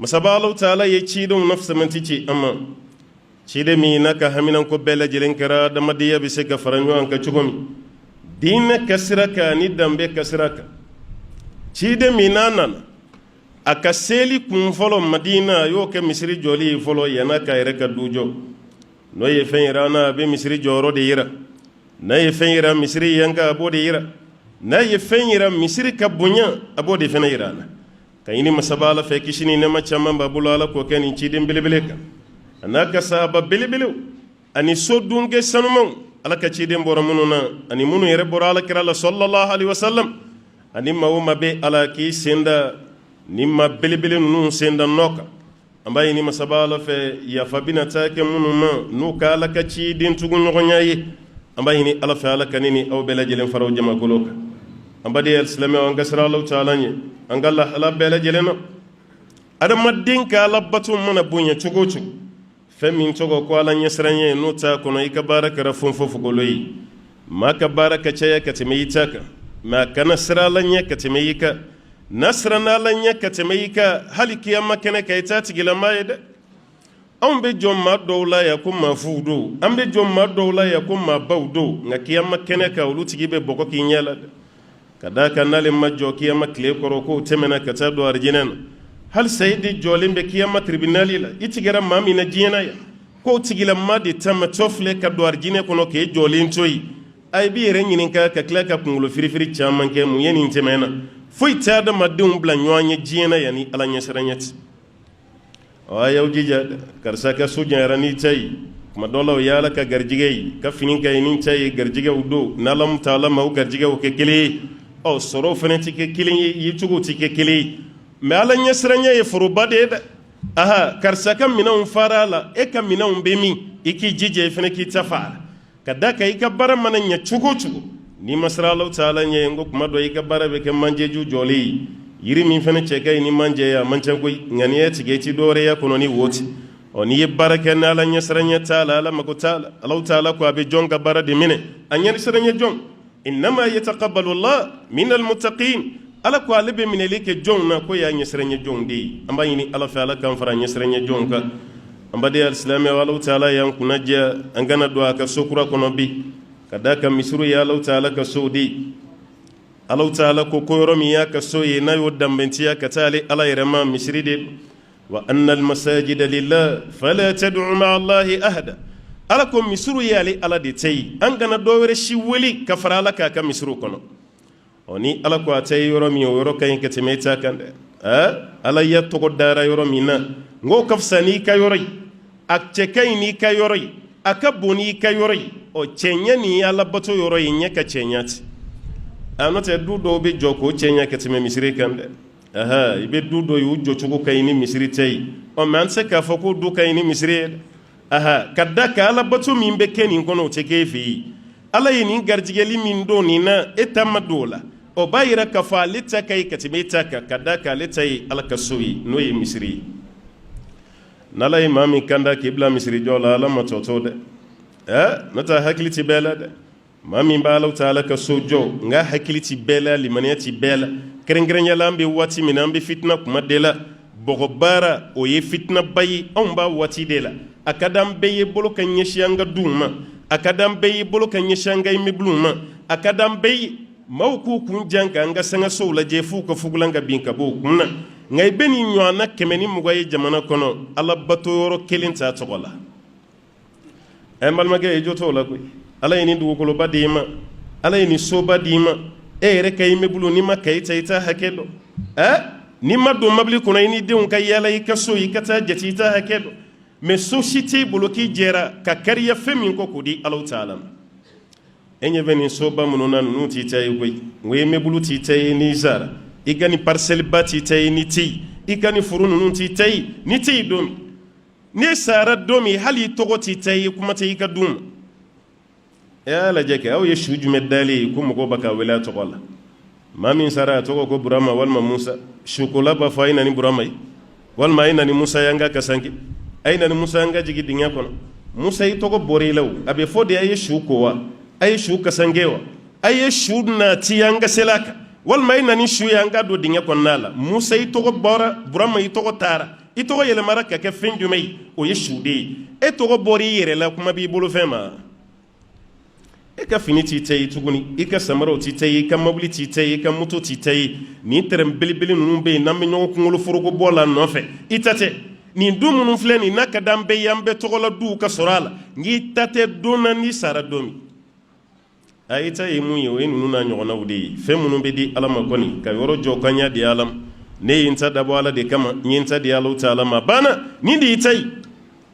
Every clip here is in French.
masaba taala ye ciidon nafsamanti ci amma ciide mi naka haminan ko bela jelen kara damadiya bi se ka faranyo an ka cugomi dina kasiraka ni dambe kasiraka ciide mi nanan aka seli kun folo madina yo ke misiri joli folo yana ka ere ka dujo no ye fen rana be misiri joro de yira na ye fen yira misiri yanka abo de yira na ye fen yira misiri ka bunya abo de fen yirana kayini masabala fe kishini ne macama babulala ko ken ciide belebele ka anaka saba belebele ani sodunge sanumon alaka ciide mboro mununa ani munu yere borala kirala sallallahu alaihi wasallam ani mawma be alaki senda nimma belebele nunu senda noka ambaye ni masabala fe ya fabina take munuma nuka alaka ciide tugu nyogonyaye ambaye ni ala fe alaka nini aw belajelen faraw jama koloka ambadi al-islam wa ngasra Allah ta'ala ni angalla ala belajelena adama dinka labatu mana bunya cugo cugo femin cugo ko ala nyesranye nuta kono ikabaraka rafun fofu goloyi maka baraka caya katimeyitaka ma kana sira lanya katimeyika nasrana lanya katimeyika haliki amma kana kaytati gila mayda ambe jomma dowla ya kuma fudo ambe jomma dowla ya kuma bawdo ngakiyamma kana ka ulutigibe boko kinyala kadaka nale majjo kiyama kle koro ko temena katado arjinan hal sayidi jolimbe kiyama tribunali la itigara mami na jina ya ko tigila madi tama tofle kado arjine kono ke jolin toyi ay bi renyinin ka kla ka kungulo firifiri chaman ke mu yenin temena foi tada madum bla nyoanye jina yani ala nyesranyati ayaw jija karsaka sujan rani tay kuma dolo yala ka garjigey ka finin kay nin tay garjige udo nalam taala ma garjige o ke kele o soro fene tike kilin yi tugu tike kili me ala nyesranya ye furuba de aha karsaka minan farala e ka minan bemi iki jije fene ki tafara kadaka ika bara mananya tugu ni masra Allah taala nye ngo kuma do ika bara be ke manje ju joli yiri min fene cheke ni manje ya mancha ko ngani ya tige ti dore ya kono ni woti o ni baraka na ala nyesranya taala ala makutala Allah taala ko abe jonga bara de mine anya nyesranya jong إنما يتقبل الله من المتقين على كل من لك جون كوي يسرني جون دي أما يني على فعل كم فرا يسرني جون كا أما دي الإسلام والله تعالى يوم كنا جا أنغنا دعاء كسكرة كنا بي كذا كمسرو يا الله تعالى كسودي الله تعالى كوكورميا كسوي نايو دمبنتيا كتالي على يرما مسري دي وأن المساجد لله فلا تدعوا مع الله أحدا ala ko misuru yali ala de tayi an gana dowere shi weli ka fara ala ka misuru kono oni ala ko atay yoro mi yoro kay ke temeta kande ala ya to dara yoro mi na ngo kafsani ka yoro ak ce kay ni ka yoro aka boni ka yoro o cenya ni ala bato yoro nya ka cenyati anote dudo be joko cenya ke teme misiri kande ibe dudo yu jochugo kay ni misiri tay o man se ka foko du kay ni misiri kadaka ala batu min be keni kono tekefi ala yini garjigeli min do ni na etamadola o bayira ka fa lita kai katimeta ka kadaka litai ala kasui no yi misri nala imami kanda kibla misri jola ala matoto de nata hakiliti bela de mami bala taala ka sojo nga hakiliti bela limaniyati bela kerengrenya lambe wati minambe fitna kuma dela bogobara o ye fitna bayi on ba wati dela akadam beye bolo kan nyeshanga duma akadam beye bolo kan nyeshanga imibluma akadam beye mawku kun janka nga sanga so la jefu ko fugulanga binka bo kunna ngay beni nywana kemeni mugaye jamana kono ala batoro kelinta togola emal mage joto la ko ala yini du ko lo badima ala yini so badima e re kay mebulu ni makay tayta hakedo ni maddo mabli kono yini de on kay yala yikaso yikata jatita hakedo mais société bloqué jera ka kariya femin ko kudi Allah ta'ala enye veni soba munona nuti tay goy ngoy mebulu ti tay ni zara igani parcelle bati tay ni ti igani furunu nuti tay ni ti dom ne sara domi hali togoti tay kuma tay ka dum ya la jeke aw yeshuju medali kuma ko baka wala togola mamin sara togo ko burama walma musa shukola ba faina ni burama walma ina ni musa yanga kasangi aina ni musa nga jigi dinga kono musa yi togo bori law abe fodi ay shuko wa ay shuka sangewa ay shudna ti yanga selaka wal mayna ni shu yanga do dinga kono nala musa yi togo bora burama yi togo tara i tɔgɔ yɛlɛmara ka kɛ fɛn jumɛn ye o ye sude ye e tɔgɔ bɔra i yɛrɛ la kuma b'i bolo fɛn ma e ka fini t'i ta ye tuguni i ka samaraw t'i ta ye i ka mobili t'i ta ye i ka moto t'i ta ye nin tɛrɛn belebele ninnu bɛ yen n'an bɛ ɲɔgɔn kunkolo foroko bɔ la nɔfɛ i ta tɛ nin du minnu filɛ nin n'a ka d'an bɛɛ ye an bɛɛ tɔgɔ la duw ka sɔrɔ a la n'i ta tɛ don na n'i sara don min a i ta ye mun ye o ye ninnu n'a ɲɔgɔnnaw de ye fɛn minnu bɛ di ala ma kɔni ka yɔrɔ jɔ kan y'a di ala ma ne ye n ta dabɔ ala de kama n ye n ta di ala ta ala ma banna nin de y'i ta ye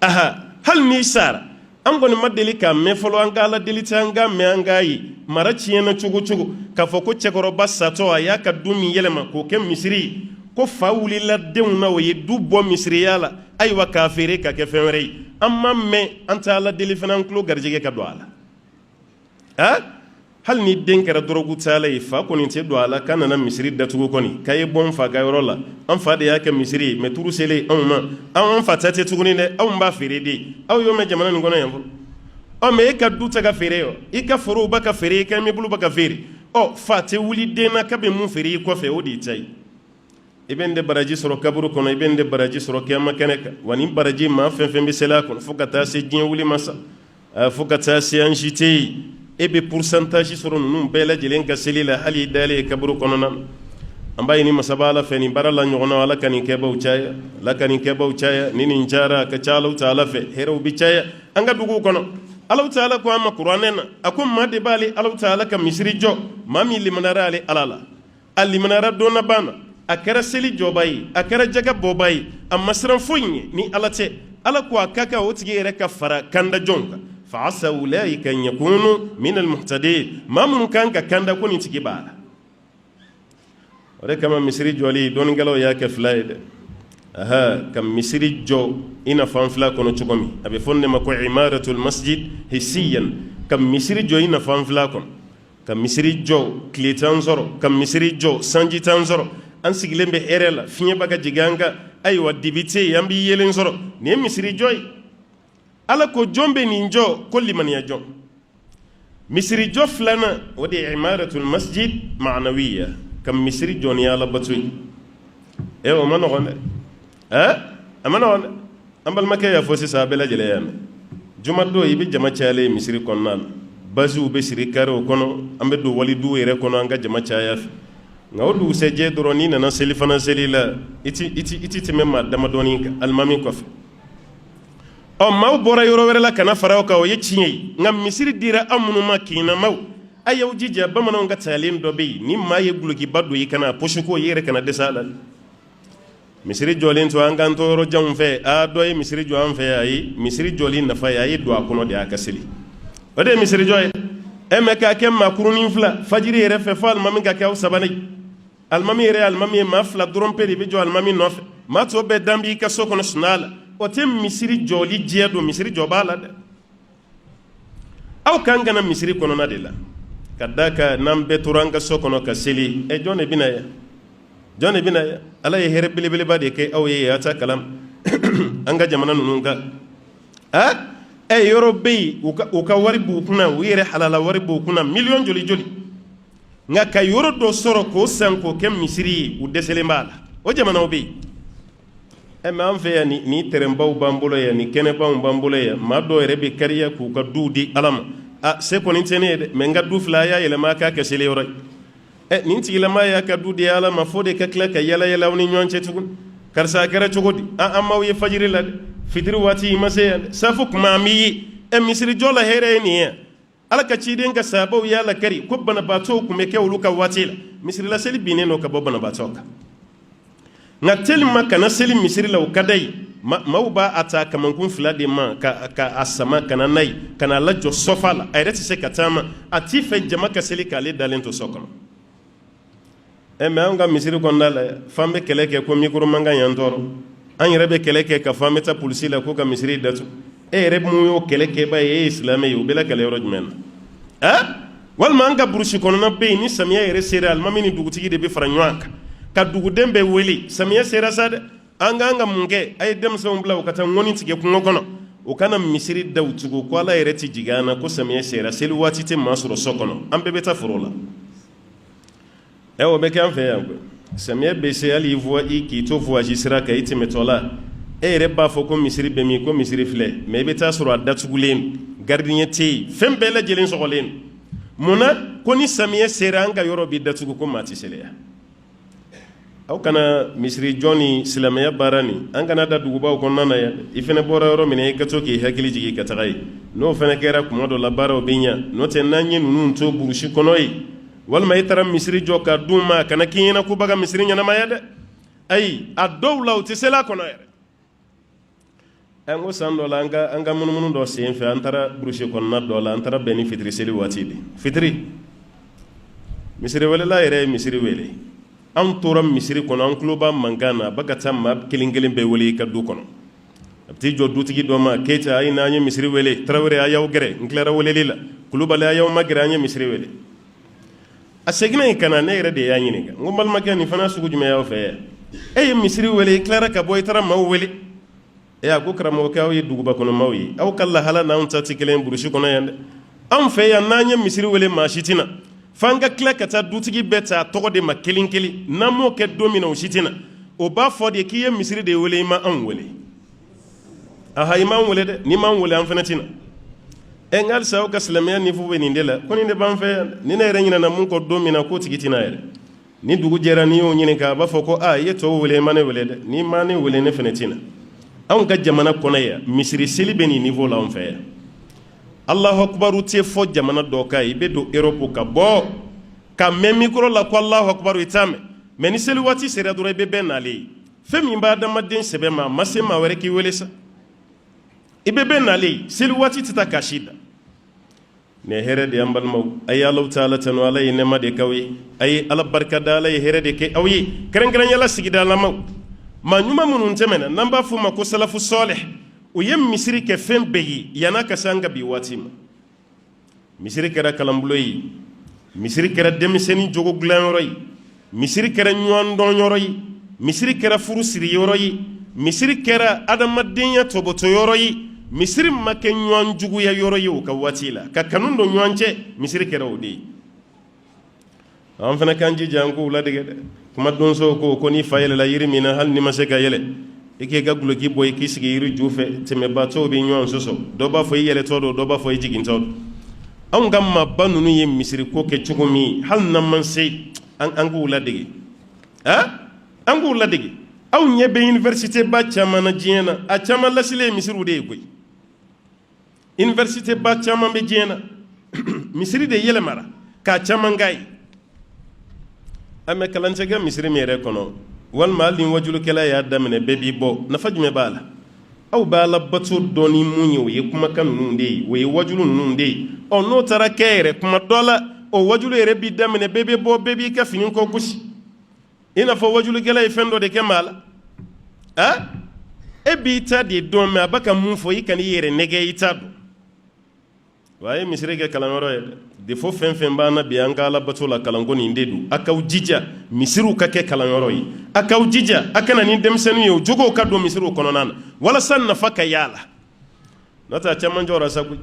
aha hali n'i sara an kɔni ma deli k'a mɛn fɔlɔ an ka ala deli tɛ an k'a mɛn an k'a ye mara tiɲɛna cogo cogo k'a fɔ ko cɛkɔrɔba satɔ a y'a ka du min yɛlɛma k'o kɛ misiri ye ko fa wulila denw na o ye du bɔ misiriya la ayiwa k'a feere ka kɛ fɛn wɛrɛ ye an ma mɛn an tɛ ala deli fana an tulo garijɛgɛ ka don a la hali ni den kɛra dɔrɔgu taala ye fa kɔni tɛ don a la k'a nana misiri datugu kɔni k'a ye bɔ n fa ka yɔrɔ la an fa de y'a kɛ misiri ye mɛ turu selen anw ma an fa ta tɛ tuguni dɛ anw b'a feere de aw y'o mɛn jamana nin kɔnɔ yan fɔlɔ mɛ e ka du tɛ ka feere yɔ i ka forow ba ka feere i ka mebulu ba ka feere fa tɛ wuli den na k'a bɛ mun feere i kɔfɛ o de y'i ta ye i bɛ n de baraji sɔrɔ kaburu kɔnɔ i bɛ n de baraji sɔrɔ kiyama kɛnɛ kan wa nin baraji maa fɛn fɛn bɛ seli a kɔnɔ fo ka taa se diɲɛ wuli ma sa fo ka taa se an si tɛ yen e bɛ pourcentage sɔrɔ ninnu bɛɛ lajɛlen ka seli la hali i dalen kaburu kɔnɔna na an b'a ɲini masaba ala fɛ nin baara la ɲɔgɔnna ala ka nin kɛbaw caya ala ka nin kɛbaw caya ni nin cayara a ka ca alaw ta ala fɛ hɛrɛw bɛ caya an ka duguw kɔnɔ alaw ta ala ko an ma kuranɛ na a ko maa de b'ale alaw ta ala ka misiri jɔ maa min limanara ale ala la a limanara donna banna a kɛra seli jɔba ye a kɛra jaga bɔba ye a ma siran foyi ye ni ala tɛ ala ko a ka kan o tigi yɛrɛ ka fara kanda jɔnw kan فعسى أولئك أن يكونوا من المهتدين ما من كان كان كوني تجيب على ولكن ما مسيري جولي دون قالوا يا كفلايد كم مسيري جو إن فان فلا كونو تقومي أبي فن ما كو عمارة المسجد حسيا كم مسيري جو إن فان فلا كون كم مسيري جو كلي تنزرو كم مسيري جو سانجي تنزرو أن سجلين بهرلا فين بقى جيجانغا أيوة ديبيتي يامبي يلين زرو نيم مسيري جوي ala ko jombe nin jo ko limaniya jo misiri jo flana wadi imaratul masjid ma'nawiya kam misiri joni ala batuy o mano gonde amana on ambal makay ya fosi sa bela jele yam juma do yibi jama ciale misiri konnan bazu be siri karo kono ambe do wali du ere kono anga jama ciaya ngawdu se je doroni na selifana selila iti temma dama doni almami kof maaw bɔra yɔrɔ wɛrɛ la kana fara o kan o ye tiɲɛ ye nka misiri dira an minnu ma kina maw a y'aw jija bamananw ka taalen dɔ bɛ yen ni maa ye gulokiba don i kana posi ko i yɛrɛ kana dɛsɛ a la misiri jɔlen to an k'an to yɔrɔ janw fɛ dɔ ye misiri jɔ an fɛ a ye misiri jɔli nafa ye a ye don a kɔnɔ de a ka seli o de ye misiri jɔ ye mɛ k'a kɛ maakurunin fila fajiri yɛrɛ fɛ fo alimami ka kɛ aw sabanan ye alimami yɛrɛ ye alimami ye maa fila dɔrɔn pe de bɛ jɔ alimami nɔfɛ maa tɔ bɛɛ dan b'i ka so kɔnɔ suna la o tɛ misiri jɔli diɲɛ don misiri jɔ b'a la dɛ aw kan kana misiri kɔnɔna de la ka da kan n'an bɛɛ tora an ka so kɔnɔ ka seli jɔn de bɛna yan jɔn de bɛna yan ala ye hɛrɛ belebeleba de kɛ aw ye a ta kalam an ka jamana ninnu kan yɔrɔ bɛ yen u ka wari b'u kunna u yɛrɛ halala wari b'u kunna miliyɔn joli joli nka ka yɔrɔ dɔ sɔrɔ k'o san k'o kɛ misiri ye u dɛsɛlen b'a la o jamanaw bɛ yen mɛ an fɛ yan ni tɛrɛnbaw b'an bolo yan ni kɛnɛbaw b'an bolo yan maa dɔw yɛrɛ bɛ kariya k'u ka duw di ala ma se kɔni tɛ ne ye dɛ mɛ n ka du fila a y'a yɛlɛma a k'a kɛ seli yɔrɔ ye nin tigilama y'a ka du di ala ma fo de ka tila ka yala yala aw ni ɲɔgɔn cɛ tuguni karisa a kɛra cogo di an m'aw ye fajiri la dɛ fitiri waati i ma se yan dɛ safo kuma an b'i ye misiri jɔ la hɛrɛ ye nin ye yan ala ka ciden ka sabaw y'a la kari ko banabaatɔw tun bɛ kɛ olu ka waati la misiri la seli binnen don ka bɔ banabaatɔw kan nka telima kana seli misiri la o ka da ye maaw b'a a ta kamankun fila de ma ka a sama kana n'a ye ka n'a lajɔ sɔfa la a yɛrɛ tɛ se ka taama a t'i fɛ jama ka seli k'ale dalen to so kɔnɔ mɛ an ka misiri kɔnɔna la f'an bɛ kɛlɛ kɛ ko mikoro man kan y'an tɔɔrɔ an yɛrɛ bɛ kɛlɛ kɛ ka fɔ an bɛ taa polisi la ko ka misiri datugu yɛrɛ mun y'o kɛlɛ kɛba ye e ye silamɛ ye o bɛ la kɛlɛ yɔrɔ jumɛn na walima an ka burusi kɔnɔna bɛ yen ni samiya yɛrɛ sera alimami ni dugutigi de bɛ fara ɲɔgɔn kan ka duguden bɛɛ wele samiya sera sa dɛ an k'an ka mun kɛ a ye denmisɛnw bila u ka taa ŋɔni tigɛ kungo kɔnɔ u kana misiri daw tugu ko ala yɛrɛ tɛ jigin an na ko samiya sera seli waati tɛ maa sɔrɔ so kɔnɔ an bɛɛ bɛ taa foro la o bɛ kɛ an fɛ yan koyi samiya bɛ se hali i k'i to voyage sira kan i tɛmɛtɔ la e yɛrɛ b'a fɔ ko misiri bɛ min ko misiri filɛ mais i bɛ taa sɔrɔ a datugulen gardien tɛ yen fɛn bɛɛ lajɛlen sɔgɔlen mun na ko ni samiyɛ sera an ka yɔrɔ bɛ datugu ko maa tɛ seliya aw kana misiri jɔ ni silamɛya baara nin an kana da dugubaw kɔnɔna na yan i fana bɔra yɔrɔ min na i ka to k'i hakili jigin ka taga ye n'o fana kɛra kuma dɔ la baaraw bɛ ɲɛ n'o tɛ n'an ye ninnu to burusi kɔnɔ ye walima i taara misiri jɔ ka d'u ma kana k'i ɲɛna ko b'a ka misiri ɲɛnamaya dɛ ayi a dɔw la u tɛ seli a kɔnɔ yɛrɛ an ko san dɔ la an ka munumunu dɔ sen fɛ an taara burusi kɔnɔna dɔ la an taara bɛn ni fitiri seli waati de fitiri misiri welela yɛrɛ ye misiri wele an tora misiri kɔnɔ an tulo b'a mankan na a bɛ ka taa maa kelen kelen bɛɛ wele i ka du kɔnɔ a bɛ t'i jɔ dutigi dɔ ma keyita a ye n'an ye misiri wele tarawele a y'aw gɛrɛ n tilara weleli la kulubali a y'aw ma gɛrɛ an ye misiri wele a seginna yen ka na ne yɛrɛ de y'a ɲininka n ko n balimakɛ nin fana sugu jumɛn y'aw fɛ yan e ye misiri wele i tilara ka bɔ i taara maaw wele a ko karamɔgɔkɛ aw ye duguba kɔnɔ maaw ye aw ka lahala n'anw ta tɛ kelen burusi kɔnɔ yan dɛ anw fɛ yan n'an ye misiri wele maa si tɛna f'an ka tila ka taa dutigi bɛɛ ta tɔgɔ de ma kelen kelen n'an m'o kɛ don min na o si tɛna o b'a fɔ de k'i ye misiri de wele i ma anw wele aha i m'anw wele dɛ n'i m'anw wele an fana tɛna nka halisa aw ka silamɛya niveau bɛ nin de la ko nin de b'an fɛ yan ni ne yɛrɛ ɲinɛna mun kɔ don min na k'o tigi tɛna yɛrɛ ni dugu jɛra n'i y'o ɲininka a b'a fɔ ko i ye tɔw wele i ma ne wele dɛ n'i ma ne wele ne fana tɛna anw ka jamana kɔnɔ yan misiri seli bɛ nin niveau la anw fɛ yan Allahu akbaru tɛ fɔ jamana dɔ kan i bɛ don Europe ka bɔ ka mɛn micro la ko Allahu akbaru i t'a mɛn mais ni seli waati sera dɔrɔn i bɛ bɛn n'ale ye fɛn min b'a adamaden sɛbɛ ma a ma se maa wɛrɛ k'i wele sa i bɛ bɛn n'ale ye seli waati tɛ taa kasi da nin ye hɛrɛ de ye an balimaw a ye Alahu taala tanu Ala ye nɛɛma de k'aw ye a ye Ala barika da Ala ye hɛrɛ de kɛ aw ye kɛrɛnkɛrɛnyala sigidalamaw maa ɲuman minnu tɛmɛna n'an b'a fɔ o ma ko salafu sɔlih u ye misiri kɛ fɛn bɛɛ ye yan'a ka se an ka bi waati ma misiri kɛra kalanbulon ye misiri kɛra denmisɛnnin jogo dilanyɔrɔ ye misiri kɛra ɲɔgɔn dɔnyɔrɔ ye misiri kɛra furu siriyɔrɔ ye misiri kɛra adamadenya tɔbɔtɔyɔrɔ ye misiri ma kɛ ɲɔgɔn juguya yɔrɔ ye o ka waati la ka kanu don ɲɔgɔn cɛ misiri kɛra o de ye an fana k'an jija an k'o ladege dɛ kuma donso ko n'i fa yɛlɛla yiri min na hali n'i ma se ka yɛlɛ i k'i ka guloki bɔ i k'i sigi yiri ju fɛ tɛmɛbaatɔw bɛ ɲɔgɔn sɔsɔ dɔ b'a fɔ i yɛlɛtɔ don dɔ b'a fɔ i jigintɔ don anw ka maaba ninnu ye misiriko kɛ cogo min hali n'an man se an k'u ladege an k'u ladege aw ɲɛ bɛ université ba caman na diɲɛ na a caman lasilen ye misiriw de ye koyi université ba caman bɛ diɲɛ na misiri de yɛlɛmara k'a caman k'a ye an bɛ kalanci kɛ misiri min yɛrɛ kɔnɔ walima hali ni wajulukɛla y'a daminɛ bɛɛ b'i bɔ nafa jumɛn b'a la aw b'a la bato dɔn ni mun ye o ye kumakan ninnu de ye o ye wajulu ninnu de ye n'o taara kɛ yɛrɛ kuma dɔ la o wajulu yɛrɛ b'i daminɛ bɛɛ bɛ bɔ bɛɛ b'i ka fini kɔ gosi i n'a fɔ wajulukɛla ye fɛn dɔ de kɛ maa la e b'i ta de dɔn mɛ a b'a ka mun fɔ i kan'i yɛrɛ nɛgɛ i ta dɔn wa a ye misiri kɛ kalanyɔrɔ ye dɛ defo fɛn fɛn b'an na bi an ka ala bato la kalanko nin de don a k'aw jija misiriw ka kɛ kalanyɔrɔ ye a k'aw jija a kana ni denmisɛnninw ye o jogow ka don misiriw kɔnɔna na walasa nafa ka y'a la n'o tɛ a caman jɔra sa koyi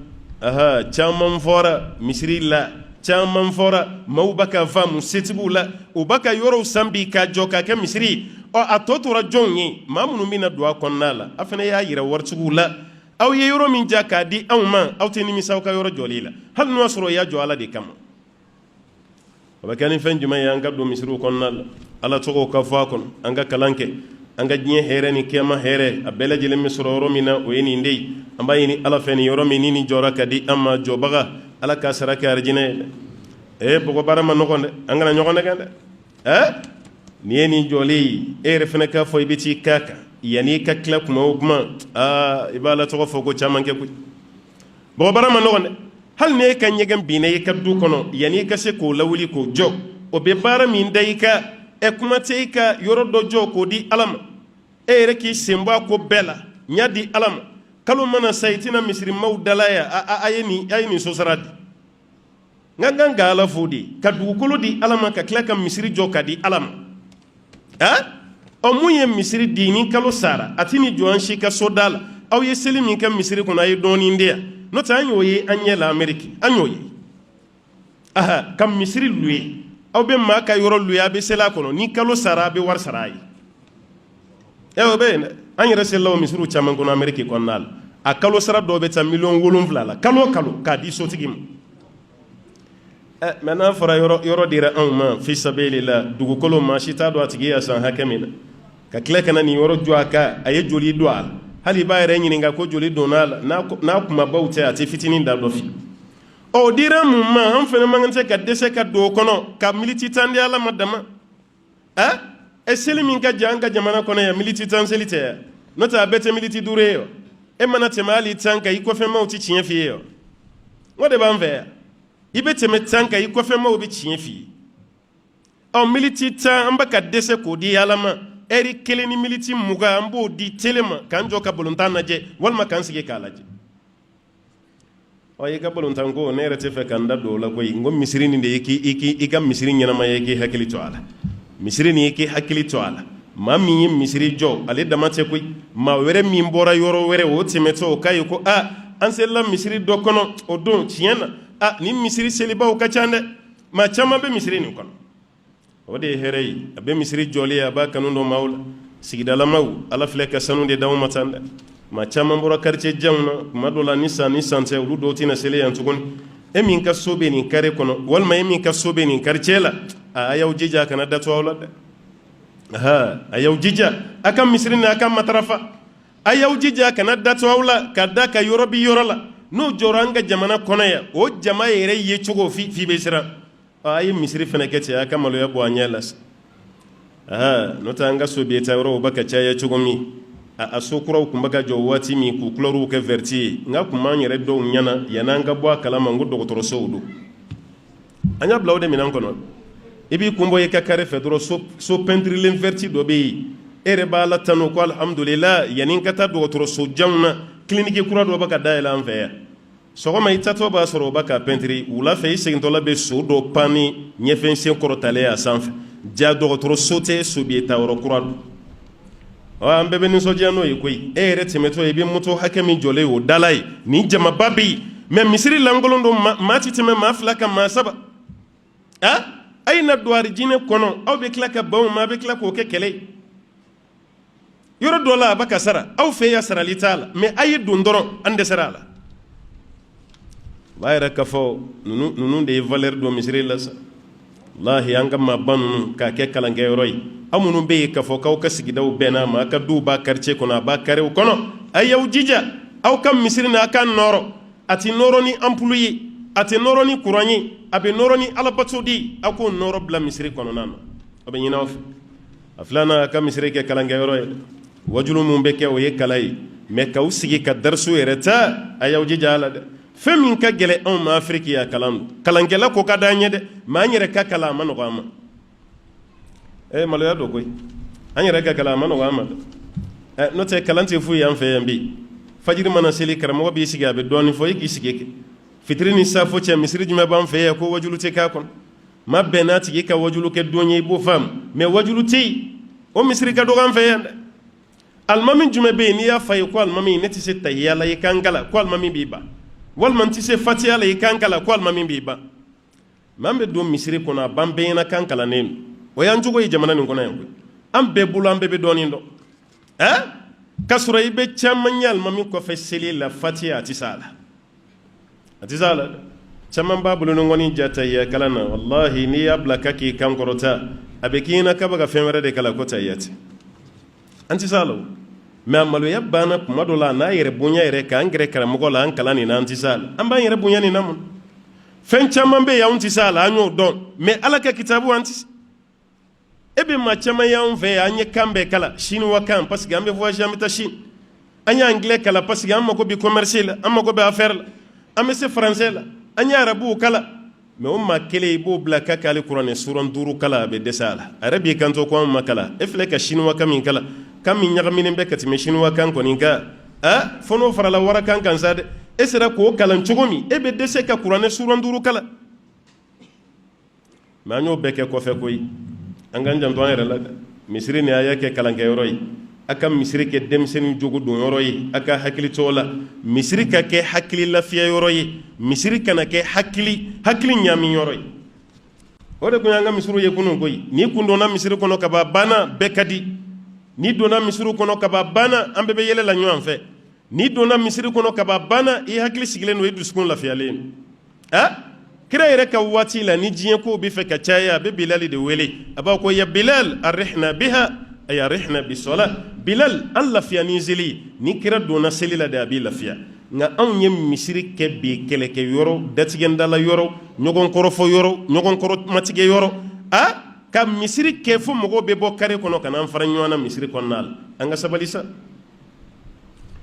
caman fɔra misiri la caman fɔra maaw b'a ka faamu setigiw la u b'a ka yɔrɔw san bi k'a jɔ k'a kɛ misiri ye a tɔ tora jɔnw ye maa minnu bɛna don a kɔnɔna la a fana y'a yira waritigiw la aw ye yɔrɔ min ja k'a di anw ma aw tɛ nimisa aw ka yɔrɔ jɔli la hali n'o y'a sɔrɔ i y'a jɔ ala de kama o bɛ kɛ ni fɛn jumɛn ye an ka don misiriw kɔnɔna la ala tɔgɔw ka fɔ a kɔnɔ an ka kalan kɛ an ka diɲɛ hɛrɛ ni kɛma hɛrɛ a bɛɛ lajɛlen bɛ sɔrɔ yɔrɔ min na o ye nin de ye an b'a ɲini ala fɛ nin yɔrɔ min ni nin jɔra ka di an ma jɔbaga ala k'a sara kɛ arijinɛ ye bɔgɔ baara ma nɔgɔn dɛ an kana ɲɔgɔn nɛgɛn dɛ nin ye nin jɔlen ye e yɛrɛ fana k'a fɔ i bɛ t'i k'a kan yanni i ka tila kuma o kuma i b'a la tɔgɔ fɔ ko caman kɛ koyi bɔgɔ baara ma nɔgɔn dɛ hali ni e ka ɲɛgɛn binna i ka du kɔnɔ yanni i ka se k'o lawuli k'o jɔ o bɛ baara min da i ka kuma tɛ i ka yɔrɔ dɔ jɔ k'o di ala ma e yɛrɛ k'i sen bɔ a ko bɛɛ la ɲa di ala ma kalo mana sa i tɛna misirimaw dala yan a ye nin sosara di n ka kan ka ala fo de ka dugukolo di ala ma ka tila ka misiri jɔ ka di ala ma mun ye misiri di ni kalo sara a tɛ ni jɔ an si ka so da la aw ye seli min kɛ misiri kɔnɔ a ye dɔɔnin di yan n'o tɛ an y'o ye an ɲɛ la ameriki an y'o ye ka misiri luye aw bɛ maa ka yɔrɔ luye a bɛ seli a kɔnɔ ni kalo sara a bɛ wari sara a ye o bɛ yen dɛ an yɛrɛ selila o misiriw caman kɔnɔ Amérique kɔnɔna la a kalo sara dɔw bɛ taa 7,000,000 la kalo k'a di sotigi ma mɛ n'a fɔra yɔrɔ dira anw ma fi sabilillah dugukolo maa si t'a dɔn a tigi y'a san hakɛ min na ka tila ka na nin yɔrɔ jɔ a kan a ye joli don a la hali i b'a yɛrɛ ɲininka ko joli donna a la n'a kumabaw tɛ a tɛ fitinin da dɔ fi o dira mun ma an fana man kan tɛ ka dɛsɛ ka don o kɔnɔ ka militi 10 di Ala ma dama seli min ka jan an ka jamana kɔnɔ yan militi 10 seli tɛ yan n'o tɛ a bɛɛ tɛ militi 5 ye wa e mana tɛmɛ hali 10 kan i kɔfɛmaw tɛ tiɲɛ f'i ye wa o de b'an fɛ yan i bɛ tɛmɛ 10 kan i kɔfɛmaw bɛ tiɲɛ f'i ye militi 10 an bɛ ka dɛsɛ k'o di Ala ma heure 1 ni militi 20 an b'o di tele ma k'an jɔ ka balontan lajɛ walima k'an sigi k'a lajɛ i ka balontan ko ne yɛrɛ tɛ fɛ k'an da don o la koyi n ko misiri nin de i ka misiri ɲɛnama ye i k'i hakili to a la misiri nin i k'i hakili to a la maa min ye misiri jɔ ale dama tɛ koyi maa wɛrɛ min bɔra yɔrɔ wɛrɛ o tɛmɛtɔ o k'a ye ko an selila misiri dɔ kɔnɔ o don tiɲɛ na ni misiri selibaw ka ca dɛ maa caman bɛ misiri nin kɔnɔ o de ye hɛrɛ ye a bɛ misiri jɔlen a b'a kanu dɔn maaw la sigidalamaw Ala filɛ ka sanu de d'aw ma tan dɛ maa caman bɔra quartier janw na kuma dɔ la ni san tɛ olu dɔw tɛna seli yan tuguni e min ka so bɛ nin kare kɔnɔ walima e min ka so bɛ nin quartier la a y'aw jija a kana datu aw la dɛ a y'aw jija a ka misiri ni a ka matarafa a y'aw jija a kana datu aw la ka da ka yɔrɔ bi yɔrɔ la n'o jɔra an ka jamana kɔnɔ yan o jama yɛrɛ ye cogo f'i bɛ siran a ye misiri fana kɛ ten a ka maloya bɔ a ɲɛ la n'o tɛ an ka sobiyeta yɔrɔw bɛ ka caya cogo min a so kuraw tun bɛ ka jɔ waati min k'u couleurs kɛ vert ye n ka kuma an yɛrɛ dɔw ɲɛna yan'an ka bɔ a kalama n ko dɔgɔtɔrɔsow don an y'a bila o de minɛn kɔnɔ i b'i kun bɔ i ka kare fɛ dɔrɔn so peinturelen vert dɔ bɛ yen e yɛrɛ b'a la tanu ko alhamdulillah yanni n ka taa dɔgɔtɔrɔso janw na clinique kura dɔ bɛ ka dayɛlɛ an fɛ yan sɔgɔma i tatɔ b'a sɔrɔ o bɛ ka peinture wula fɛ i segintɔla bɛ so dɔ pan ni ɲɛfɛn sen kɔrɔtalen a sanfɛ ja dɔgɔtɔrɔso tɛ sobiyeta yɔrɔ kura don an bɛɛ bɛ nisɔndiya n'o ye koyi e yɛrɛ tɛmɛtɔ i bɛ moto hakɛ min jɔlen o dala ye nin jamaba bɛ yen mɛ misiri lankolon don maa ti tɛmɛ maa 2 kan maa 3 a ye na don arijinɛ kɔnɔ aw bɛ tila ka baw ma a bɛ tila k'o kɛ kɛlɛ ye yɔrɔ dɔ la a bɛ ka sara aw fɛ yan sarali t'a la mɛ a ye don dɔrɔn an dɛsɛra a la o b'a yɛrɛ k'a fɔ ninnu de ye valeur don misiri la sa walahi an ka maaba ninnu k'a kɛ kalankɛyɔrɔ ye aw minnu bɛ yen k'a fɔ k'aw ka sigidaw bɛnna ma a ka duw b'a quartier kɔnɔ a b'a karew kɔnɔ a y'aw jija aw ka misiri n'a ka nɔɔrɔ a tɛ nɔɔrɔ ni ampoule ye a tɛ nɔɔrɔ ni courant ye a bɛ nɔɔrɔ ni alabato de ye aw k'o nɔɔrɔ bila misiri kɔnɔna na a bɛ ɲini aw fɛ a filanan a ka misiri kɛ kalankɛyɔrɔ ye wajulu min bɛ kɛ o ye kala ye mɛ k'aw sigi ka darisu yɛrɛ ta a y'aw jija a la dɛ fɛn min ka gɛlɛn anw ma Afiriki ya kalan don kalankɛla ko ka d'an ye dɛ mɛ an yɛrɛ ka kalan a ma nɔgɔ an ma maloya don koyi an yɛrɛ ka kalan a ma nɔgɔ an ma dɛ n'o tɛ kalan tɛ foyi y'an fɛ yan bi fajiri mana seli karamɔgɔ b'i sigi a bɛ dɔɔnin fɔ i k'i sigi kɛ fitiri ni safo cɛ misiri jumɛn b'an fɛ yan ko wajulu tɛ k'a kɔnɔ ma bɛn n'a tigi ka wajulu kɛ don ye i b'o faamu mɛ wajulu tɛ yen o misiri ka dɔgɔ an fɛ yan dɛ alimami jumɛn bɛ yen n'i y'a fa ye ko alimami ne tɛ se tahiya la i kan kala ko alimami b'i ban walima n tɛ se fatiya la i kan kala ko alimami b'i ban mɛ an bɛ don misiri kɔnɔ a b'an bɛɛ ɲɛna kan kalannen don o y'an cogo ye jamana nin kɔnɔ yan koyi an bɛɛ bolo an bɛɛ bɛ dɔɔnin dɔn k'a sɔrɔ i bɛ caman ye alimami kɔfɛ seli la fatiya a tɛ se a la a tɛ se a la dɛ caman b'a bolo ni ŋɔni ja tahiya kalan na walahi n'i y'a bila ka k'i kan kɔrɔta a bɛ k'i ɲɛna k'a bɛ ka fɛn wɛrɛ de kala ko tahiya tɛ an tɛ se a la o mɛ a maloya banna kuma dɔ la n'a yɛrɛ bonya yɛrɛ k'an gɛrɛ karamɔgɔ la an kalan nin na an tɛ se a la an b'an yɛrɛ bonya nin na mun fɛn caman bɛ yen an tɛ se a la an y'o dɔn mɛ ala ka kitabu an tɛ se e bɛ maa caman y'an fɛ yan an ye kan bɛɛ kala chinois kan parce que an bɛ voyage an bɛ taa Chine an ye anglais kala parce que an mago bɛ commerce la an mago bɛ affaire la an bɛ se français la an ye arabuw kala mɛ o maa kelen i b'o bila k'a k'ale kuranɛ suran 5 kala a bɛ dɛsɛ a la a yɛrɛ b'i kanto ko an ma kala e filɛ ka chinois kan min kala kan min ɲagaminen bɛ ka tɛmɛ chinois kan kɔni kan fɔ n'o farala wara kan kan sa dɛ e sera k'o kalan cogo min e bɛ dɛsɛ ka kuranɛ suran 5 kala mɛ an y'o bɛɛ kɛ kɔfɛ koyi an k'an janto an yɛrɛ la dɛ misiri ni a y'a kɛ kalankɛyɔrɔ ye a ka misiri kɛ denmisɛnnin jogo don yɔrɔ ye a ka hakili to la misiri ka kɛ hakili lafiya yɔrɔ ye misiri kana kɛ hakili ɲamin yɔrɔ ye o de kun y'an ka misiriw ye kunun koyi n'i kun donna misiri kɔnɔ ka ban banna bɛɛ ka di ni donna misiri kɔnɔ kaba banna an bɛɛ bɛ yɛlɛ la ɲɔgɔn fɛ ni donna misiri kɔnɔ kaba banna i hakili sigilen don i dusukun lafiyalen kira yɛrɛ ka waati la ni diɲɛ kow bɛ fɛ ka caya a bɛ bilali de wele a b'a ko ya bilal arihna biha ay arihna bisola bilal an lafiya ni seli ni kira donna seli la de a b'i lafiya nka anw ye misiri kɛ bi kɛlɛkɛ yɔrɔ datigɛndala yɔrɔ ɲɔgɔn kɔrɔfɔ yɔrɔ ɲɔgɔn kɔrɔ matigɛ yɔrɔ ka misiri kɛ fo mɔgɔw bɛ bɔ kare kɔnɔ ka n'an fara ɲɔgɔn na misiri kɔnɔna la an ka sabali sa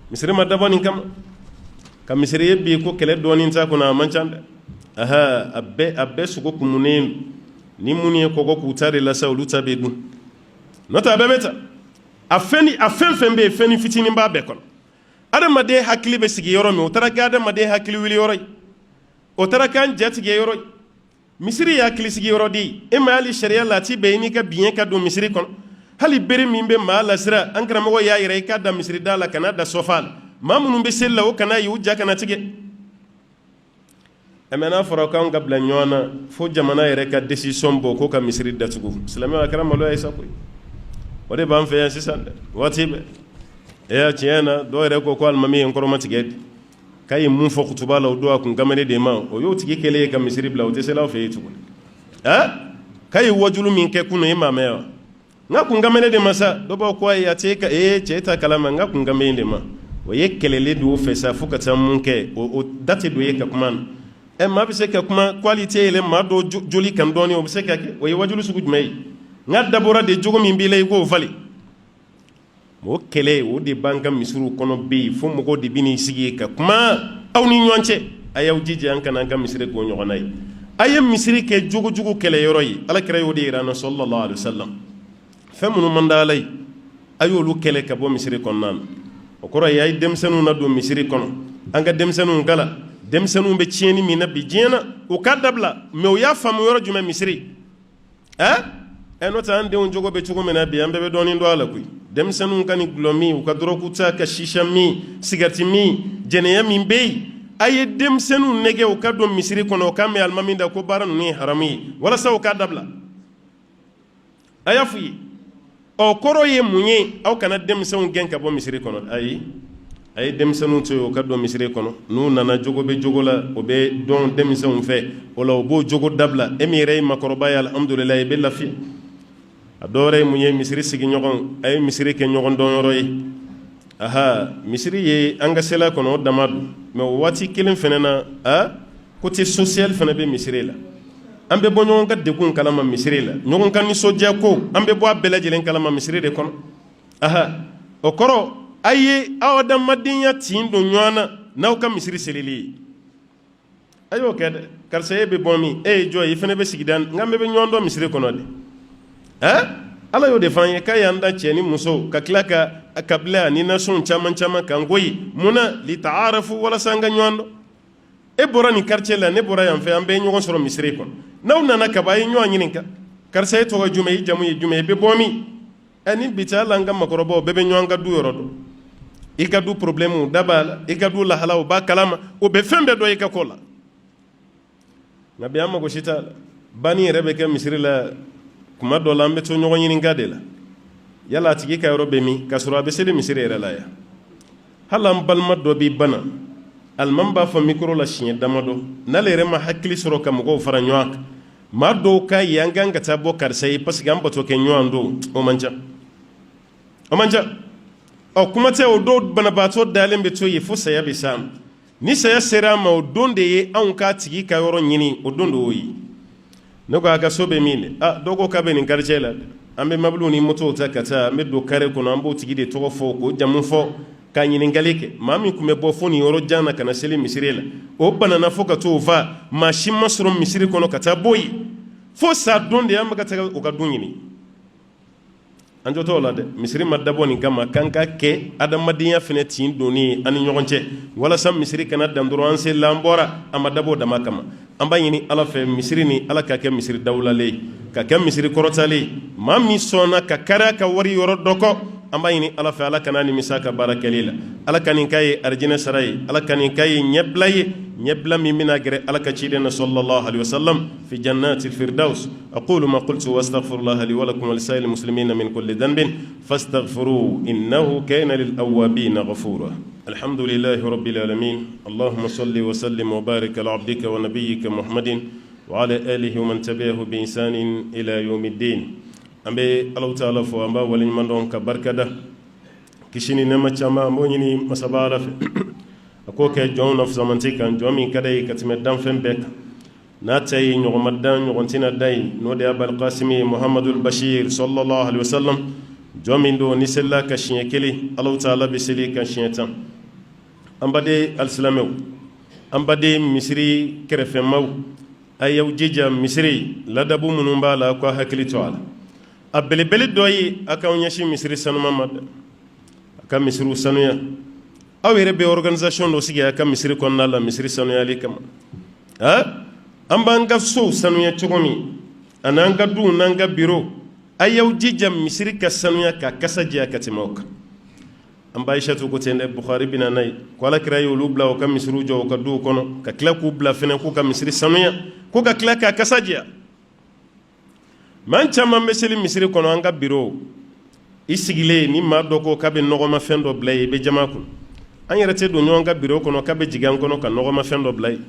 misiri ma dabɔ nin kama ka misiri ye bi ko kɛlɛ dɔɔnin t'a kɔnɔ a man ca dɛ a bɛɛ sogo kumunen ni minnu ye kɔgɔ k'u ta de la sa olu ta bɛ dun n'o tɛ a bɛɛ bɛ ta a fɛn fɛn bɛ yen fɛn ni fitinin b'a bɛɛ kɔnɔ adamaden hakili bɛ sigi yɔrɔ min o taara kɛ adamaden hakili wuli yɔrɔ ye o taara kɛ an jatigɛ yɔrɔ ye misiri ye hakili sigi yɔrɔ de e ma hali sariya la a ti bɛn i n'i ka biɲɛ ka don misiri kɔnɔ hali bere min bɛ maa lasira an karamɔgɔ y'a yɛrɛ i k'a da misiri da la ka n'a da sɔfa la maa minnu bɛ seli la o kana ye u ja kana tigɛ mɛ n'a fɔra k'anw ka bila ɲɔgɔn na fo jamana yɛrɛ ka décision bɔ ko ka misiri datugu silamɛw a kɛra maloya ye sa koyi o de b'an fɛ yan sisan dɛ waati bɛɛ tiɲɛ na dɔw yɛrɛ ko alimami ye n kɔrɔma tigɛ de k'a ye mun fɔ kutuba la o don a kun kamalen de ma o y'o tigi kɛlen ye ka misiri bila o tɛ se aw fɛ yen tuguni k'a ye wajulu min kɛ kunun e m'a mɛn wa n ka kun kamalen de ma sa dɔ b'a ko ayi a tɛ cɛ ta kalama n ka kun kamalen de ma o ye kɛlɛlen don o fɛ sa fo ka taa mun kɛ o da tɛ don e ka kuma na maa bɛ se ka kuma k'ale tɛ yɛlɛ maa dɔ joli kan dɔɔnin o bɛ se ka kɛ o ye wajulu sugu jumɛn ye n ka dabɔra de jogo min b'i la i k'o falen o kɛlɛ o de b'an ka misiriw kɔnɔ bɛ yen fo mɔgɔw de bɛ n'i sigi yen ka kuma aw ni ɲɔgɔn cɛ a y'aw jija an kana an ka misiri k'o ɲɔgɔn na ye a ye misiri kɛ jogojugu kɛlɛyɔrɔ ye alakira y'o de yira an na sallallahu alaihi wasallam fɛn minnu man d'a la ye a y'olu kɛlɛ ka bɔ misiri kɔnɔna na o kɔrɔ ye a ye denmisɛnninw na don misiri kɔnɔ an ka denmisɛnninw kala denmisɛnninw bɛ tiɲɛni min na bi diɲɛ na o k'a dabila mɛ o y'a faamu yɔrɔ jumɛn misiri n'o tɛ an denw jogo bɛ cogo min na bi an bɛɛ bɛ dɔɔnin dɔn a la koyi denmisɛnninw ka ni gulɔ min u ka dɔrɔku ta ka shisha min sigariti min jɛnɛya min bɛ yen a ye denmisɛnninw nɛgɛ u ka don misiri kɔnɔ o k'a mɛn alimami da ko baara ninnu ye haramu ye walasa u k'a dabila a y'a f'u ye ɔ kɔrɔ ye mun ye aw kana denmisɛnw gɛn ka bɔ misiri kɔnɔ ayi a ye denmisɛnninw to yen u ka don misiri kɔnɔ n'u nana jogo bɛ jogo la o bɛ dɔn denmisɛnw fɛ o la o b'o jogo dabila e min yɛrɛ ye makɔrɔba ye alhamdulilayi i bɛ lafiya a dɔwɛrɛ ye mun ye misiri sigiɲɔgɔn a ye misiri kɛ ɲɔgɔn dɔnyɔrɔ ye misiri ye an ka sela kɔnɔ o dama don mɛ o waati kelen fana na côté social fana bɛ misiri la an bɛ bɔ ɲɔgɔn ka degun kalama misiri la ɲɔgɔn ka nisɔndiya ko an bɛ bɔ a bɛɛ lajɛlen kalama misiri de kɔnɔ o kɔrɔ a ye aw adamadenya tin don ɲɔgɔn na n'aw ka misiri selili ye a y'o kɛ dɛ karisa e bɛ bɔ min e ye jɔn ye i fana bɛ sigida n k'an bɛɛ bɛ ɲɔgɔn dɔn misiri kɔnɔ de ala y'o de fɔ an ye k'a y'an da cɛ ni muso ka tila ka kabila ani nasɔnw caman caman kan koyi mun na litaarafu walasa an ka ɲɔgɔn dɔn e bɔra nin quartier la ne bɔra yan fɛ an bɛɛ ye ɲɔgɔn sɔrɔ misiri kɔnɔ n'aw nana kaba a ye ɲɔgɔn ɲininka karisa e tɔgɔ jumɛn i jamu ye jumɛn i bɛ bɔ min ni bi cɛ hali an ka makɔrɔbaw bɛɛ bɛ ɲɔgɔn ka du yɔrɔ dɔn i ka du problème da b'a la i ka du lahalaw b'a kalama o bɛ fɛn bɛɛ dɔn i ka ko la nka bi an mago si t'a la banni yɛrɛ bɛ kɛ misiri la kuma dɔ la an bɛ to ɲɔgɔn ɲininka de la yala a tigi ka yɔrɔ bɛ min k'a sɔrɔ a bɛ seli misiri yɛrɛ la yan hali an balima dɔ b'i bana alimami b'a fɔ mikoro la siɲɛ damadɔ n'ale yɛrɛ ma hakili sɔrɔ ka mɔgɔw fara ɲɔgɔn kan maa dɔw k'a ye an kan ka taa bɔ karisa ye parce que an bato kɛ ɲɔgɔn don o man ca o man ca kuma tɛ o dɔw banabaatɔ dalen bɛ to yen fo saya bɛ s'a ma ni saya sera a ma o don de ye anw k'a tigi ka yɔrɔ ɲini o don de y'o ye ne ko a ka so bɛ min de dɔw ko k'a bɛ nin quartier la dɛ an bɛ mɔbiliw ni motow ta ka taa an bɛ don carré kɔnɔ an b'o tigi de tɔgɔ fɔ k'o jamu fɔ ka ɲininkali kɛ maa min tun bɛ bɔ fo nin yɔrɔ jan na ka na seli misiri la o banana fo ka t'o fa maa si ma sɔrɔ misiri kɔnɔ ka taa bɔ yen fo sa don de an bɛ ka taa o ka dun ɲini an jɔ t'o la dɛ misiri ma dabɔ nin kama k'an ka kɛ adamadenya fana tin donni ye an ni ɲɔgɔn cɛ walasa misiri kana dan dɔrɔn an selila an bɔra a ma dabɔ o dama kama an b'a ɲini ala fɛ misiri ni ala ka kɛ misiri dawulalen ye ka kɛ misiri kɔrɔtalen ye maa min sɔnna ka kari a ka wari yɔrɔ dɔ kɔ amba yini ala fa ala kanani misaka barakalila ala kanin kay arjina saray ala kanin kay ñebla mi mina gere ala ka ciidena sallallahu alaihi wasallam fi jannati alfirdaus aqulu ma qultu wastaghfirullaha li wa lakum wa lisa'il muslimina min kulli dhanbin fastaghfiruhu innahu kana lil awwabin ghafura alhamdulillahi rabbil alamin allahumma salli wa sallim wa barik ala abdika wa nabiyyika muhammadin wa ala alihi wa man tabi'ahu bi ihsanin ila yawmiddin ambe allah ta'ala fo amba walin mandon ka barkada kishini nema chama mbonyini masabala fe ako ke jon of zamanti kan jomi kadai katime dan fembek na tay nyomadan nyontina dai no de abul qasimi muhammadul bashir sallallahu alaihi wasallam jomi ndo ni sella ka shinyekeli allah ta'ala bisili kan shinyetan ambade alislamew ambade misri kerefe maw ayaw jija misri ladabu munumba la ko hakili to ala abelebele doyi aka onyashi misri sanu mamad aka misru sanuya aw yere be organisation do sigi aka misri konna la misri sanuya likam ha amba nga so sanuya chogomi ananga du nanga biro ayaw jija misri ka sanuya ka kasaji aka timoka amba aisha to ko tende bukhari binanai ko ala kirayo lubla o ka misru jo ka du kono ka kla ku bla fene ku ka misri sanuya ko ka kla ka kasaji man caman bɛ seli misiri kɔnɔ an ka biro i sigilen ni maa dɔ ko k'a bɛ nɔgɔmafɛn dɔ bila yen i bɛ jama kun an yɛrɛ tɛ don ɲɔgɔn ka biro kɔnɔ k'a bɛ jigin an kɔnɔ ka nɔgɔmafɛn dɔ bila yen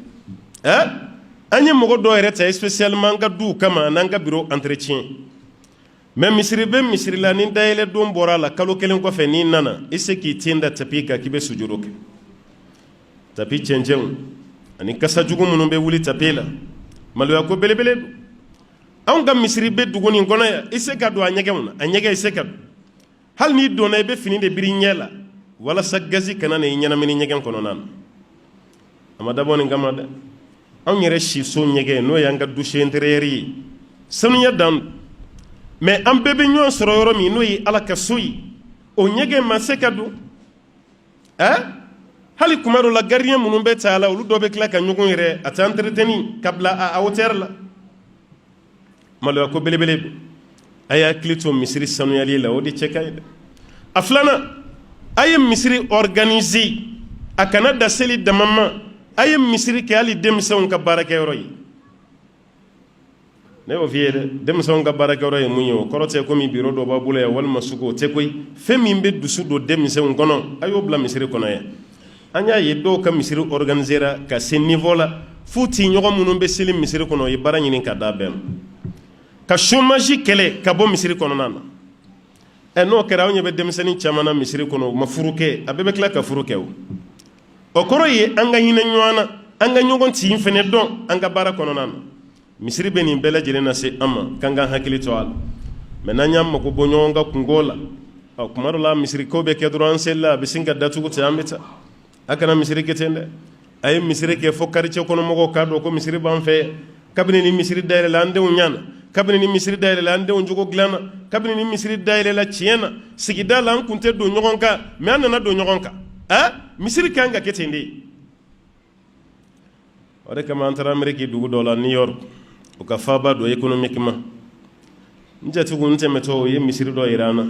an ye mɔgɔ dɔw yɛrɛ ta spécialement an ka duw kama n'an ka biro entretien mais misiri bɛ misiri la ni dayɛlɛ don bɔra a la kalo kelen kɔfɛ n'i nana i se k'i ten da tapi kan k'i bɛ sujuro kɛ tapi cɛncɛnw ani kasa jugu minnu bɛ wuli tapi la maloya ko belebele don an ka misiri bɛ dugu nin kɔnɔ yan i se ka don a ɲɛgɛnw na a ɲɛgɛn i se ka don hali n'i donna i bɛ fini de biri ɲɛ la walasa gazi kana na i ɲɛnamini ɲɛgɛn kɔnɔna na a ma dabɔ nin kama dɛ anw yɛrɛ si so ɲɛgɛn n'o y'an ka douche intérieure ye sanuya dan don mais an bɛɛ bɛ ɲɔgɔn sɔrɔ yɔrɔ min n'o ye ala ka so ye o ɲɛgɛn ma se ka don hali kuma dɔ la gardien minnu bɛ ta a la olu dɔw bɛ tila ka ɲɔgɔn yɛrɛ a tɛ entretenir ka bila a hauteur la maloya ko belebele a y'a hakili to misiri sanuyali la o de cɛ ka ɲi dɛ a filanan a ye misiri organiser a kana da seli dama ma a ye misiri kɛ hali denmisɛnw ka baarakɛyɔrɔ ye ne y'o f'i ye dɛ denmisɛnw ka baarakɛyɔrɔ ye mun ye o kɔrɔ tɛ komi biro dɔ b'a bolo yan walima sugu o tɛ koyi fɛn min bɛ dusu don denmisɛnw kɔnɔ a y'o bila misiri kɔnɔ yan an y'a ye dɔw ka misiri organisera ka se niveau la f'u ti ɲɔgɔn minnu bɛ seli misiri kɔnɔ o ye baara ɲini ka d'a bɛɛ ma ka chômage kɛlɛ ka bɔ misiri kɔnɔna na n'o kɛra anw ɲɛ bɛ denmisɛnnin caman na misiri kɔnɔ u ma furu kɛ a bɛɛ bɛ tila ka furu kɛ o kɔrɔ ye an ka hinɛ ɲɔgɔn na an ka ɲɔgɔn tin fɛnɛ dɔn an ka baara kɔnɔna na misiri bɛ nin bɛɛ lajɛlen na se an ma k'an k'an hakili to a la mais n'an y'an mako bɔ ɲɔgɔn ka kungo la kuma dɔ la misiri ko bɛ kɛ dɔrɔn an selila a bɛ sin ka datugu ten an bɛ taa a kana misiri kɛ ten dɛ a ye misiri kɛ fo quartier kɔnɔ mɔgɔw k'a dɔn ko misiri b'an fɛ kabini ni misiri dayɛlɛla an denw ɲana kabini ni misiri dayɛlɛla an denw jogo dilanna kabini ni misiri dayɛlɛla tiɲɛ na sigida la an kun tɛ don ɲɔgɔn kan mais an nana don ɲɔgɔn kan misiri kan ka kɛ ten de o de kama an taara Amérique dugu dɔ la New York o ka faaba dɔ économiquement n jatigiw n tɛmɛtɔ o ye misiri dɔ yira an na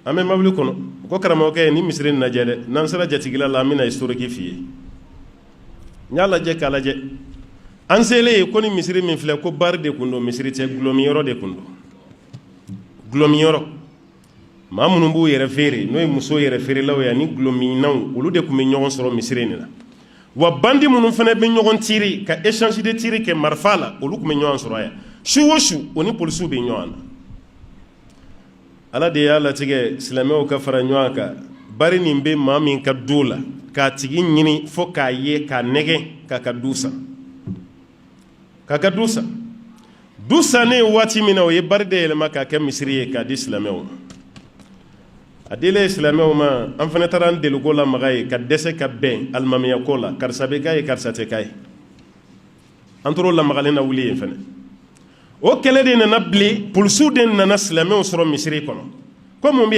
an bɛ mobili kɔnɔ o ko karamɔgɔkɛ ni misiri nin lajɛ dɛ n'an sera jatigila la an bɛna historique f'i ye n y'a lajɛ k'a lajɛ an selen ye ko ni misiri min filɛ ko bari de kun don misiri tɛ gulɔmiyɔrɔ de kun don gulɔmiyɔrɔ maa minnu b'u yɛrɛ feere n'o ye muso yɛrɛ feerelaw ye ani gulɔminaw olu de kun bɛ ɲɔgɔn sɔrɔ misiri nin na wa bandi minnu fana bɛ ɲɔgɔn tiiri ka échange de tiiri kɛ marifa la olu kun bɛ ɲɔgɔn sɔrɔ yan su o su o ni polisiw bɛ ɲɔgɔn na ala de y'a latigɛ silamɛw ka fara ɲɔgɔn kan bari nin bɛ maa min ka du la k'a tigi ɲini fo k'a ye k'a nɛgɛ k'a ka du san k'a ka du san du sannen waati min na o ye bari de yɛlɛma k'a kɛ misiri ye k'a di silamɛw ma a dilen silamɛw ma an fana taara an deliko lamaga ye ka dɛsɛ ka bɛn alimamiyako la karisa bɛ k'a ye karisa tɛ k'a ye an tor'o lamagalen na wuli yen fana o kɛlɛ de nana bilen polisiw de nana silamɛw sɔrɔ misiri kɔnɔ ko mun bɛ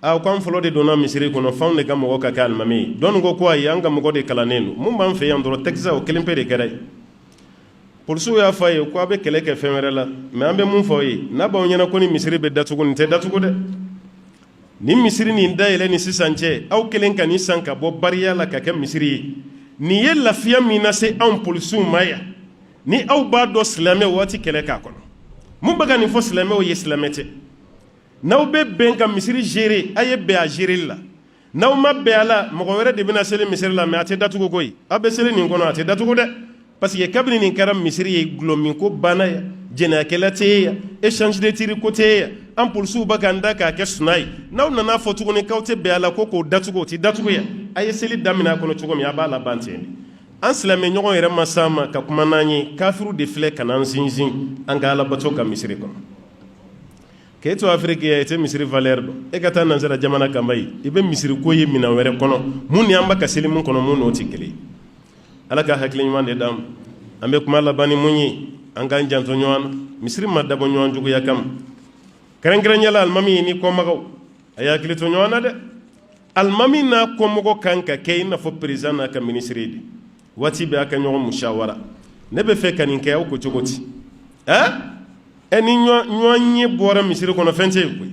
yan ko an fɔlɔ de donna misiri kɔnɔ f'anw de ka mɔgɔ ka kɛ alimami ye dɔnni ko ayi an ka mɔgɔ de kalannen don mun b'an fɛ yan dɔrɔn texte o kelen pe de kɛra ye polisiw y'a fɔ a ye ko a bɛ kɛlɛ kɛ fɛn wɛrɛ la mais an bɛ mun fɔ aw ye n'a b'aw ɲɛna ko ni misiri bɛ datugu nin tɛ datugu dɛ ni misiri ni dayɛlɛ ni sisan cɛ aw kelen ka ni san ka bɔ bariya la ka kɛ misiri ye nin ye lafiya min na se anw polisiw ma yan ni aw b'a dɔn silamɛ waati kɛlɛ k'a kɔnɔ mun bɛ ka nin fɔ silamɛw ye silamɛ tɛ n'aw bɛ bɛn ka misiri gérer a ye bɛn a géreli la n'aw ma bɛn a la mɔgɔ wɛrɛ de bɛna seli misiri la mais a tɛ datugu koyi a bɛ seli nin kɔnɔ a tɛ datugu dɛ parce que kabini nin kɛra misiri ye gulɔmin ko banna yan jɛnɛyakɛla tɛ ye yan échange de tir ko tɛ ye yan an polisiw bɛ k'an da k'a kɛ suna ye n'aw nana fɔ tuguni k'aw tɛ bɛn a la ko k'o datugu o tɛ datugu yan a ye seli daminɛ a kɔnɔ cogo min a b'a laban ten de an silamɛ ɲɔgɔn yɛrɛ ma s'an ma ka kuma n'an ye kafiru de filɛ ka n'an sinsin an ka alabato ka misiri kɔnɔ k'e to afiriki ya i tɛ misiri valeur dɔn e ka taa nansara jamana kan bayi i bɛ misiri ko ye minɛn wɛrɛ kɔnɔ mun ni an bɛ ka seli mun kɔnɔ mun n'o tɛ kelen ye ala ka hakili ɲuman de d'an ma an bɛ kuma laban ni mun ye an k'an janto ɲɔgɔn na misiri ma dabɔ ɲɔgɔn juguya kama kɛrɛnkɛrɛnnenya la alimami ye ni kɔmɔgɔw a y'a hakili to ɲɔgɔn na dɛ alimami n'a kɔmɔgɔ kan ka kɛ i n'a fɔ président n'a ka ministre de waati bɛɛ a ka ɲɔgɔn mushawara ne bɛ fɛ ka nin kɛ aw ko cogo di ni ɲɔgɔn ye bɔra misiri kɔnɔ fɛn tɛ yen koyi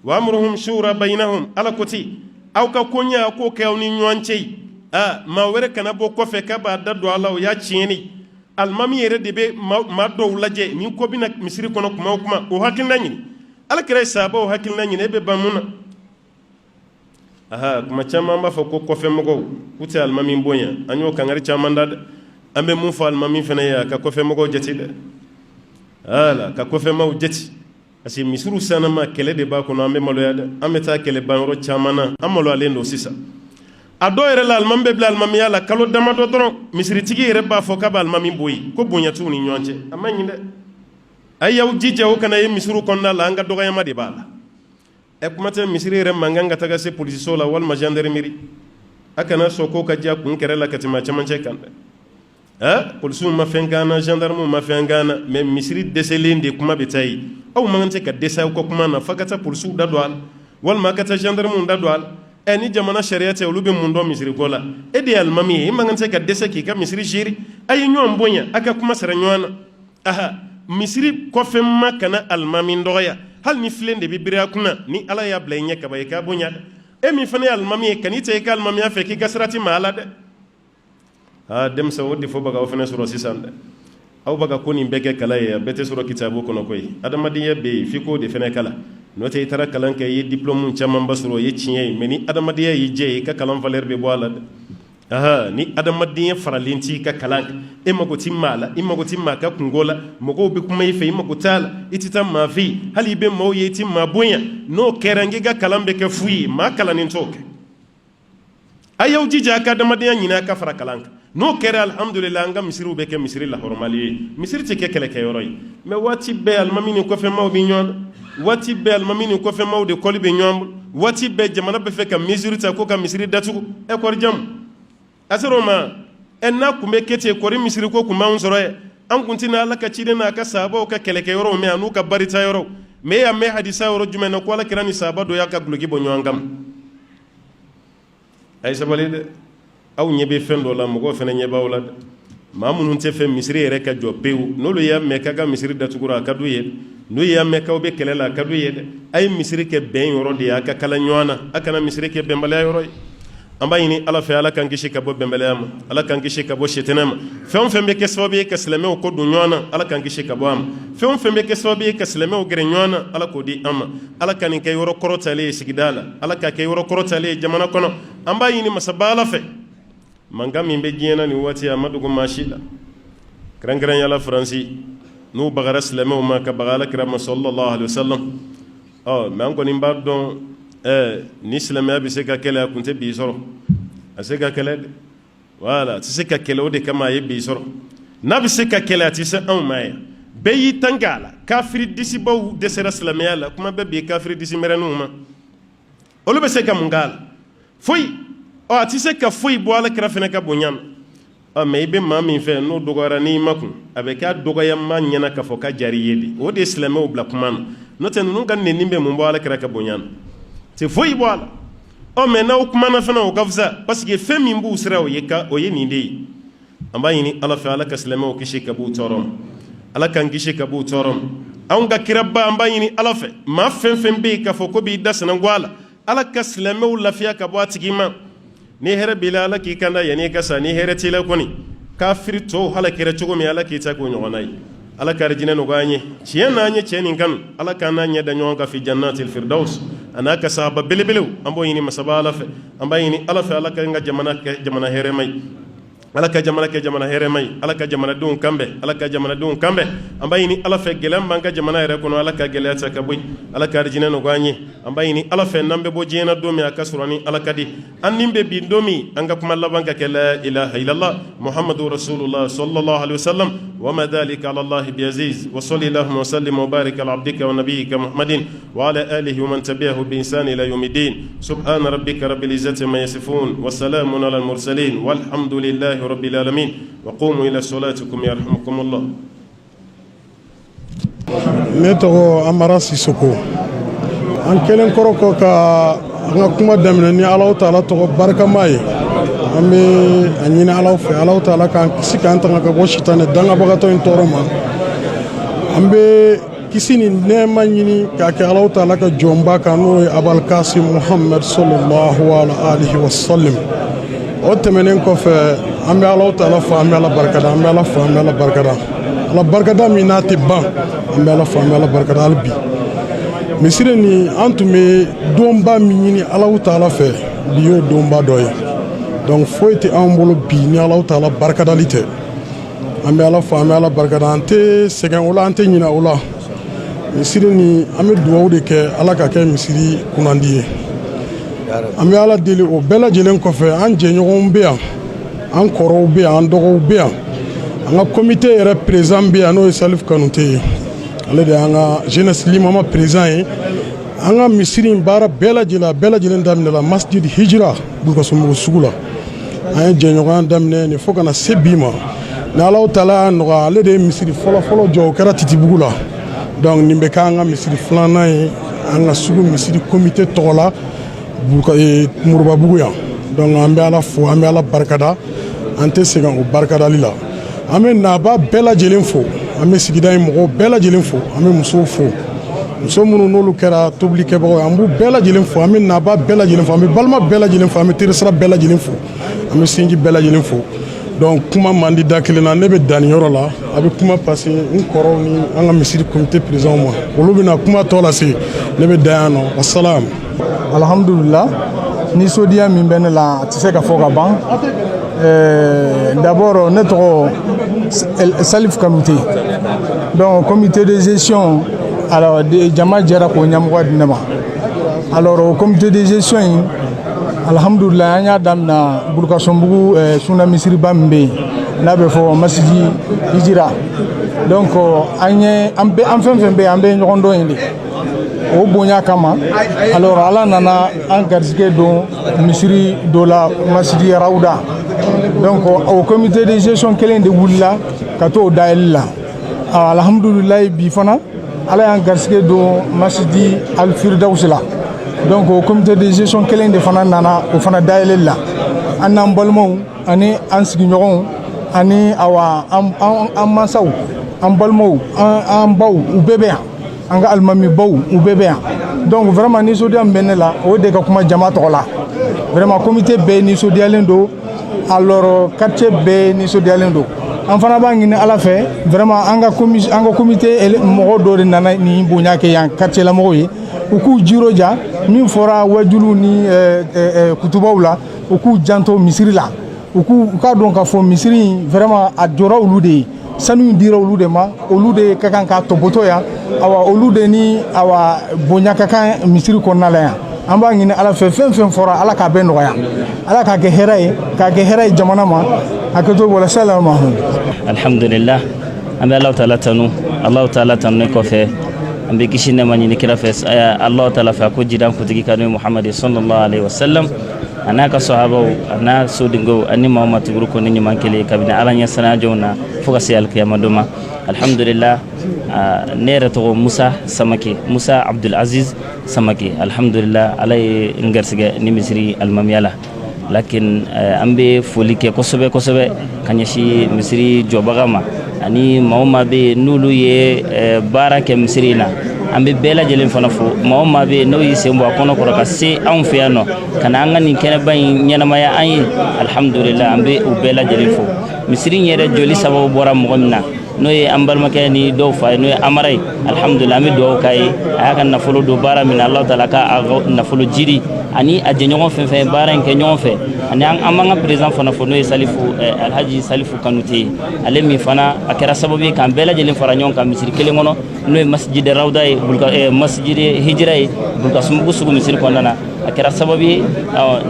wa amuruhum shura bainahum ala ko ten aw ka koɲɛ a k'o kɛ aw ni ɲɔgɔn cɛ yen maa wɛrɛ kana bɔ kɔfɛ k'a b'a da don a la o y'a tiɲɛni alimami yɛrɛ de bɛ maa dɔw lajɛ ni ko bɛna misiri kɔnɔ kuma o kuma o hakilina ɲini alakira ye sahabaw hakilina ɲini e bɛ ban mun na kuma caman an b'a fɔ ko kɔfɛmɔgɔw k'u tɛ alimami bonya an y'o kangari caman da dɛ an bɛ mun fɔ alimami fana ye a ka kɔfɛmɔgɔw jate dɛ voilà ka kɔfɛmaw jate parce que misiriw sanama kɛlɛ de b'a kɔnɔ an bɛ maloya dɛ an bɛ taa kɛlɛbanyɔrɔ caman na an maloyalen don sisan a dɔw yɛrɛ la alimami bɛ bila alimamiya la kalo damadɔ dɔrɔn misiritigi yɛrɛ b'a fɔ k'a bɛ alimami bɔ yen ko bonya t'u ni ɲɔgɔn cɛ a ma ɲi dɛ a y'aw jija o kana ye misiriw kɔnɔna la an ka dɔgɔyama de b'a la kuma tɛ misiri yɛrɛ mankan ka taga se polisiso la walima gendarmerie a kana sɔn k'o ka diya kun kɛrɛ la ka tɛmɛ a camancɛ kan dɛ polisiw ma fɛn k'an na gendarmew ma fɛn k'an na mais misiri dɛsɛlen de kuma bɛ taa yen aw man kan tɛ ka dɛsɛ aw ka kuma na f'a ka taa polisiw da don a la walima a ka taa gendarmew da don a la ni jamana sariya tɛ olu bɛ mun dɔn misiri ko la e de ye alimami ye e man kan tɛ ka dɛsɛ k'i ka misiri gérer a ye ɲɔgɔn bonya a ka kuma sara ɲɔgɔn na misiri kɔfɛ ma kana alimami dɔgɔya hali ni filen de bɛ biri a kunna ni ala y'a bila i ɲɛ kaba i k'a bonya dɛ e min fana ye alimami ye kan'i tɛ i ka alimamiya fɛ k'i ka sira ti maa la dɛ denmisɛn o defo bɛ k'aw fana sɔrɔ sisan dɛ aw bɛ ka ko nin bɛɛ kɛ kalan ye a bɛɛ tɛ sɔrɔ kitabu kɔnɔ koyi adamadenya bɛ yen f'i k'o de fana kalan n'o tɛ i taara kalan kɛ i ye diplôme camanba sɔrɔ o ye tiɲɛ ye mais ni adamadenya y'i jɛ i ka kalan valeur bɛ bɔ a la dɛ ni adamadenya faralen t'i ka kalan kan e mago ti maa la i mago ti maa ka kungo la mɔgɔw bɛ kuma i fɛ i mago t'a la i tɛ taa maa fɛ yen hali i bɛ maaw ye i ti maa bonya n'o kɛra n k'i ka kalan bɛ kɛ fu ye maa kalannen t'o kɛ a y'aw jija a ka adamadenya ɲini a ka fara kalan kan n'o kɛra alhamdulillah an ka misiriw bɛ kɛ misiri lahɔrɔmali ye misiri tɛ kɛ kɛlɛkɛyɔrɔ ye mais waati bɛɛ alimami ni kɔfɛmaw bɛ ɲɔgɔn na waati bɛɛ alimami ni kɔfɛmaw de kɔli bɛ ɲɔgɔn bolo waati bɛɛ jamana bɛ fɛ ka mesure ta ko ka misiri datugu kɔri jamu a sera o ma n'a tun bɛ kɛ ten kɔri misiri ko tun b'anw sɔrɔ yan an tun tɛna ala ka ciden n'a ka sahabaw ka kɛlɛkɛyɔrɔw mɛn an'u ka barita yɔrɔw mais e y'a mɛn hadisa yɔrɔ jumɛn na ko ala kira ni sahaba dɔ y'a ka duloki bɔ ɲɔgɔn kama a ye sabali dɛ aw ɲɛ bɛ fɛn dɔ la mɔgɔw fana ɲɛ b'aw la dɛ maa minnu tɛ fɛ misiri yɛrɛ ka jɔ pewu n'olu y'a mɛn k'a ka misiri datugura a ka d'u ye n'u y'a mɛn k'aw bɛ kɛlɛ la a ka d'u ye dɛ a ye misiri kɛ bɛn yɔrɔ de ye a ka kala ɲɔgɔn na a kana misiri kɛ bɛnbaliya yɔrɔ ye an b'a ɲini ala fɛ ala k'an kisi ka bɔ bɛnbaliya ma ala k'an kisi ka bɔ sitɛnɛ ma fɛn o fɛn bɛ kɛ sababu ye ka silamɛw ko don ɲɔgɔn na ala k'an kisi ka bɔ a ma fɛn o fɛn bɛ kɛ sababu ye ka silamɛw gɛrɛ ɲɔgɔn na ala k'o di an ma ala ka nin kɛ yɔrɔ kɔrɔtalen ye sigida la ala k'a kɛ yɔrɔ kɔrɔtalen ye jamana kɔnɔ an b'a ɲini masaba ala fɛ mankan min bɛ diɲɛ na nin waati a ma dogo maa si la kɛrɛnkɛrɛnya la faransi n'u bagara silamɛw ma ka baga alakira ma sallallahu alaihi wasallam mais an kɔni b'a dɔn ni silamɛya bɛ se ka kɛlɛ a tun tɛ bi sɔrɔ a se ka kɛlɛ dɛ voilà a tɛ se ka kɛlɛ o de kama a ye bi sɔrɔ n'a bɛ se ka kɛlɛ a tɛ se anw ma yan bɛɛ y'i tan k'a la kafiri disibaw dɛsɛra silamɛya la kuma bɛɛ bi kafiri disi mɛrɛninw ma olu bɛ se ka mun k'a la foyi a tɛ se ka foyi bɔ alakira fana ka bonya na mais i bɛ maa min fɛ n'o dɔgɔyara n'i ma kun a bɛ k'a dɔgɔyama ɲɛna k'a fɔ ka jari ye de o de ye silamɛw bila kuma na n'o tɛ ninnu ka nɛni bɛ mun bɔ alakira ka bonya na tɛ foyi bɔ a la mais n'aw kumana fana o ka fisa parce que fɛn min b'u sira o ye nin de ye an b'a ɲini ala fɛ ala ka silamɛw kisi ka b'u tɔɔrɔ ma ala k'an kisi ka b'u tɔɔrɔ ma anw ka kiraba an b'a ɲini ala fɛ maa fɛn fɛn bɛ yen k'a fɔ ko b'i da sinangun a la ala ka silamɛw lafiya ka bɔ a tigi ma ni hɛrɛ b'i la ala k'i kanda yanni i ka sa ni hɛrɛ t'i la kɔni kafiri tɔw hala kɛra cogo min ala k'i ta k'o ɲɔgɔnna ye ala ka arijinɛ nɔgɔya an ye tiɲɛ n'a ɲɛ cɛ nin kanu ala k'an n'a ɲɛ da ɲɔgɔn kan fi jannatil firdaus a n'a ka sahaba belebelew an b'o ɲini masaba ala fɛ an b'a ɲini ala fɛ ala ka n ka jamana kɛ jamana hɛrɛma ye ala ka jamana kɛ jamana hɛrɛma ye ala ka jamanadenw kanbɛn ala ka jamanadenw kanbɛn an b'a ɲini ala fɛ gɛlɛya b'an ka jamana yɛrɛ kɔnɔ ala ka gɛlɛya ta ka bɔ yen ala ka arijinɛ nɔgɔya an ye an b'a ɲini ala fɛ n'an bɛ bɔ diɲɛ na don min a ka sɔrɔ ni ala ka di an nin bɛ bi don min an ka kuma laban ka kɛ la ilaha illallah muhammadu rasulullah sallallahu alaihi wasallam wa ma dhalika ala allah biaziz wa sallallahu wa sallim wa barik ala abdika wa nabiyyika muhammadin wa ala alihi wa man tabi'ahu bi ihsan ila yawmiddin subhana rabbika rabbil izzati ma yasifun wa salamun ala al mursalin walhamdulillahi رب العالمين وقوموا إلى صلاتكم يرحمكم الله. نتوه أمارا سيسوكو أن كلن كروكو كا نكما دمني الله تعالى تو بركة ماي أمي أنينا الله في الله تعالى كان كسي كان تنا كبوشتان دعنا بقى إن تورما أمي كسي نعمة يني كأك الله تعالى كجومبا كانوا أبو القاسم محمد صلى الله عليه وسلم أتمنى كوفة أمي الله تعالى فأمي الله بركة أمي الله فأمي الله بركة الله بركة ميناتي بان أمي الله فأمي الله بركة البي مسيرني أنتمي دومبا ميني الله تعالى في بيو دومبا دوي donc foyti ambolo bi ni Allah taala barka dalite ambe Allah fa ambe Allah barka dante segen wala ante nyina wala misiri ni ambe duwaw de ke Allah ka ke misiri kunandiye ambe Allah deli o bela jelen ko fe an je nyogon be an koro be an dogo be an comité représent be no salif kanute ale de anga jeunesse limama présent anga misiri bara bela jelen damne la masjid hijra bu ko sumu sugula ay jeñogan damne ni fogana sebima na Allah taala no ale de misiri folo jo kara titi bugula donc nimbe kanga misiri flana anga sugu misiri comité tola bu ko murba buguya donc ambe ala fo ambe ala barkada ante segan o barkada lila ame na ba bela jelen fo ame sigida mo bela jelen fo ame muso fo muso munu nolu kera toblike bago ambu bela jelen fo ame na ba bela jelen fo ame balma bela jelen fo ame tirsra bela jelen fo ame singi bela jelen fo donc kuma mandi dakilena nebe dani yoro la abi kuma passé un koro ni anga misiri comité présent moi wolubina kuma tola se nebe dayano assalam alhamdulillah ni sodia min ben la tise ka foka ban d'abord notre salif comité donc comité de gestion alors jama jara ko nyamwa dinama alors au comité de gestion alhamdulillah anya damna burka sombugu suna misiri bambe nabe fo masjidi hijira donc anye ambe amfembe ambe nyondo indi o bonya kama alors ala nana en garzike do misiri do la masjidi rawda donc au comité de gestion kelen de wulla kato dailla alhamdulillah bi fana ala en garzike do masjidi al firdaus la donc au comité de gestion kelen de fana nana o fana dailla anam balmo ani ansigi nyogon ani awa am masaw am balmo am baw u bebe anga almami baw u bebe donc vraiment ni sodi am benela o de ka kuma jama to la vraiment comité be ni sodi alendo alors quartier be ni sodi alendo en fana ba ngini ala fe vraiment anga comité mo do de nana ni bonya ke yan quartier la mo yi ku jiroja min fora wajulu ni kutubawla ku janto misiri la ku ka don ka fo misiri vraiment a jora ulude sanu dira ulude ma ulude ka kan ka toboto ya awa ulude ni awa bonya ka kan misiri ko nala ya amba ngini ala fe fen fora ala ka ben ya ala ka ke heray jamana ma akato wala salama alhamdulillah amba Allah taala tanu ko fe ambe kishine manyini kila fes Allah taala fa ko jidan ko tigi kanu Muhammad sallallahu alaihi wasallam anaka sahaba ana sudingo ani Muhammad guru ko ni mankele kabina alanya sana jona fuka sel kiyama duma alhamdulillah nera to Musa Abdul Aziz Samaki alhamdulillah alay ngarsiga ni misri almamyala lakin ambe folike kosobe kanyashi misri jobagama ani mauma be nulu ye barake misrina an bɛ bɛɛ lajɛlen fana fo maa o maa bɛ yen n'o y'i sen bɔ a kɔnɔ kɔrɔ ka se anw fɛ yan nɔ ka na an ka nin kɛnɛba in ɲɛnamaya an ye alhamdulillah an bɛ u bɛɛ lajɛlen fo misiri in yɛrɛ joli sababu bɔra mɔgɔ min na n'o ye an balimakɛ ni dɔw fa ye n'o ye Amara ye alhamdulillah an bɛ dugawu k'a ye a y'a ka nafolo don baara min na Allah taala ka nafolo jiri ani a jɛɲɔgɔn fɛn fɛn baara in kɛ ɲɔgɔn fɛ ani an b'an ka président fana fo n'o ye Alhaji Salifu Kanute ale min fana a kɛra sababu ye k'an bɛɛ lajɛlen fara ɲɔgɔn kan misiri kelen kɔnɔ n'o ye Masjid Rawda ye Masjid Hijra ye Bulkasumugu sugu misiri kɔnɔna na a kɛra sababu ye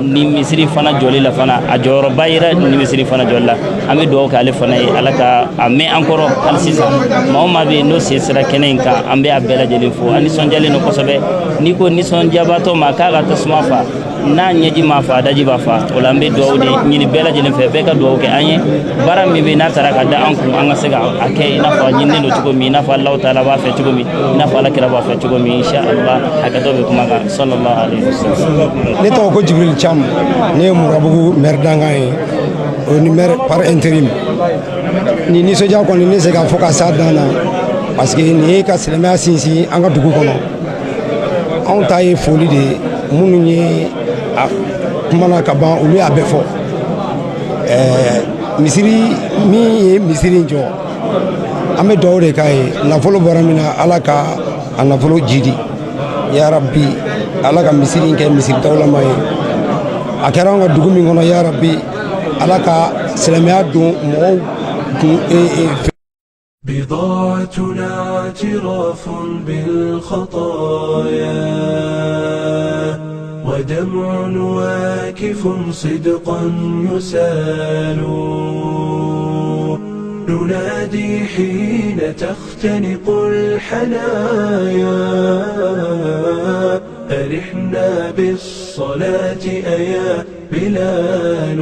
ni misiri fana jɔli la fana a jɔyɔrɔba yɛrɛ ni misiri fana jɔli la an bɛ dugawu kɛ ale fana ye Ala ka a mɛn an kɔrɔ hali sisan maa o maa bɛ yen n'o sen sera kɛnɛ in kan an bɛ a bɛɛ lajɛlen fo an nisɔndiyalen don kosɛbɛ n'i ko nisɔndiyabaatɔ ma k'a ka tasuma fa n'a ɲɛji ma fa a daji b'a fa o la an bɛ dugawu de ɲini bɛɛ lajɛlen fɛ bɛɛ ka dugawu kɛ an ye baara min bɛ n'a taara ka da an kun an ka se ka a kɛ i n'a fɔ a ɲininen don cogo min i n'a fɔ Alahu taala b'a fɛ cogo min i n'a fɔ Alakira b'a fɛ cogo min insha Allah hakɛtɔ bɛ kuma kan sallallahu alaihi wasallam. Ne tɔgɔ ko Jibril Cham ne ye Murabugu maire dankan ye o ni maire par intérim ni nisɔndiya kɔni ne se ka fɔ ka s'a dan na parce que nin ye ka silamɛya sinsin an ka dugu kɔnɔ anw ta ye foli de ye minnu ye a kumana ka ban olu y'a bɛɛ fɔ misiri min ye misiri in jɔ an bɛ dugawu de k'a ye nafolo bɔra min na Ala ka a nafolo jidi ya rabbi Ala ka misiri in kɛ misiri dawulama ye a kɛra an ka dugu min kɔnɔ ya rabbi Ala ka silamɛya don mɔgɔw kun بضاعتنا اعتراف بالخطايا ودمع واكف صدقا يسال ننادي حين تختنق الحنايا أرحنا بالصلاة أيا بلال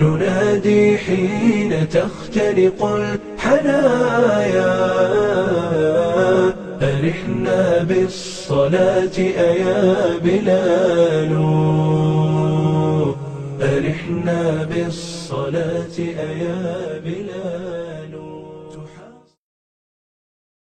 ننادي حين تختنق الحنايا أرحنا بالصلاة أيا بلال أرحنا بالصلاة أيا بلال